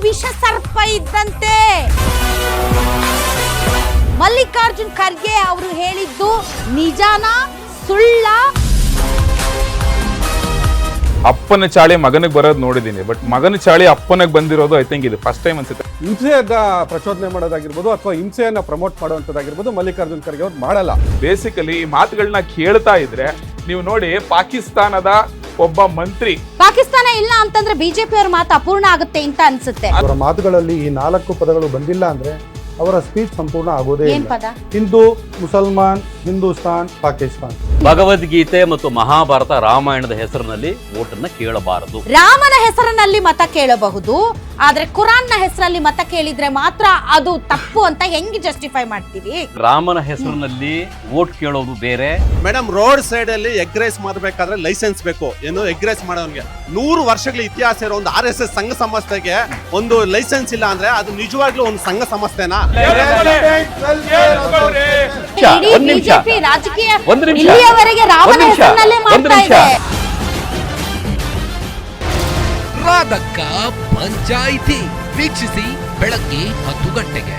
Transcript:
ವಿಷ ಸರ್ಪ ಇದ್ದಂತೆ. ಮಲ್ಲಿಕಾರ್ಜುನ್ ಖರ್ಗೆ ಅವರು ಹೇಳಿದ್ದು ನಿಜಾನ ಸುಳ್ಳ? ಅಪ್ಪನ ಚಾಳಿ ಮಗನಿಗೆ ಬರೋದು ನೋಡಿದೀನಿ, ಬಟ್ ಮಗನ ಚಾಳಿ ಅಪ್ಪನಿಗೆ ಬಂದಿರೋದು ಐ ಥಿಂಕ್ ಇದು ಫಸ್ಟ್ ಟೈಮ್ ಅನ್ಸುತ್ತೆ. ಹಿಂಸೆಯನ್ನ ಪ್ರಚೋದನೆ ಮಾಡೋದಾಗಿರ್ಬೋದು ಅಥವಾ ಹಿಂಸೆಯನ್ನ ಪ್ರಮೋಟ್ ಮಾಡುವಂಥದ್ದಾಗಿರ್ಬೋದು ಮಲ್ಲಿಕಾರ್ಜುನ್ ಖರ್ಗೆ ಅವ್ರು ಮಾಡಲ್ಲ. ಬೇಸಿಕಲಿ ಈ ಮಾತುಗಳನ್ನ ಕೇಳ್ತಾ ಇದ್ರೆ ನೀವು ನೋಡಿ, ಪಾಕಿಸ್ತಾನದ ಒಬ್ಬ ಮಂತ್ರಿ, ಪಾಕಿಸ್ತಾನ ಇಲ್ಲ ಅಂತಂದ್ರೆ ಬಿಜೆಪಿ ಅವ್ರ ಮಾತು ಅಪೂರ್ಣ ಆಗುತ್ತೆ ಅಂತ ಅನ್ಸುತ್ತೆ. ಅವರ ಮಾತುಗಳಲ್ಲಿ ಈ 4 ಪದಗಳು ಬಂದಿಲ್ಲ ಅಂದ್ರೆ ಅವರ ಸ್ಪೀಚ್ ಸಂಪೂರ್ಣ ಆಗೋದೇ ಏನ್ ಇಲ್ಲ. ಪದ? ಹಿಂದೂ, ಮುಸಲ್ಮಾನ್, ಹಿಂದೂಸ್ತಾನ್, ಪಾಕಿಸ್ತಾನ್. ಭಗವದ್ಗೀತೆ ಮತ್ತು ಮಹಾಭಾರತ ರಾಮಾಯಣದ ಹೆಸರಿನಲ್ಲಿ ಓಟನ್ನ ಕೇಳಬಾರದು. ರಾಮನ ಹೆಸರಿನಲ್ಲಿ ಮತ ಕೇಳಬಹುದು, ಆದ್ರೆ ಕುರಾನ್ನ ಹೆಸರಲ್ಲಿ ಮತ ಕೇಳಿದ್ರೆ ಮಾತ್ರ ಅದು ತಪ್ಪು ಅಂತ ಹೆಂಗ್ ಜಸ್ಟಿಫೈ ಮಾಡ್ತೀರಿ? ರಾಮನ ಹೆಸರಿನಲ್ಲಿ ವೋಟ್ ಕೇಳೋದು ಬೇರೆ. ಮೇಡಮ್, ರೋಡ್ ಸೈಡ್ ಅಲ್ಲಿ ಎಗ್ ರೈಸ್ ಮಾಡಬೇಕಾದ್ರೆ ಲೈಸೆನ್ಸ್ ಬೇಕು. ಏನು ಎಗ್ ರೈಸ್ ಮಾಡೋನ್ಗೆ 100 ವರ್ಷಗಳ ಇತಿಹಾಸ ಇರೋ ಒಂದು RSS ಸಂಘ ಸಂಸ್ಥೆಗೆ ಒಂದು ಲೈಸೆನ್ಸ್ ಇಲ್ಲ ಅಂದ್ರೆ ಅದು ನಿಜವಾಗ್ಲೂ ಒಂದು ಸಂಘ ಸಂಸ್ಥೆನಾ? ಒಂದ್ ನಿಮಿಷ. ಬಿಜೆಪಿ ರಾಜಕೀಯ ಒಂದ್ ನಿಮಿಷ. ಇಲ್ಲಿಯವರೆಗೆ ರಾಮನ ಒಂದ್ ನಿಮಿಷ. ಹೆಸರಿನಲ್ಲೇ ಮಾಡ್ತಾ ಒಂದ್ ನಿಮಿಷ. ಇದೆ. ರಾಧಕ್ಕ ಪಂಚಾಯಿತಿ ವೀಕ್ಷಿಸಿ ಬೆಳಗ್ಗೆ 10 ಗಂಟೆಗೆ.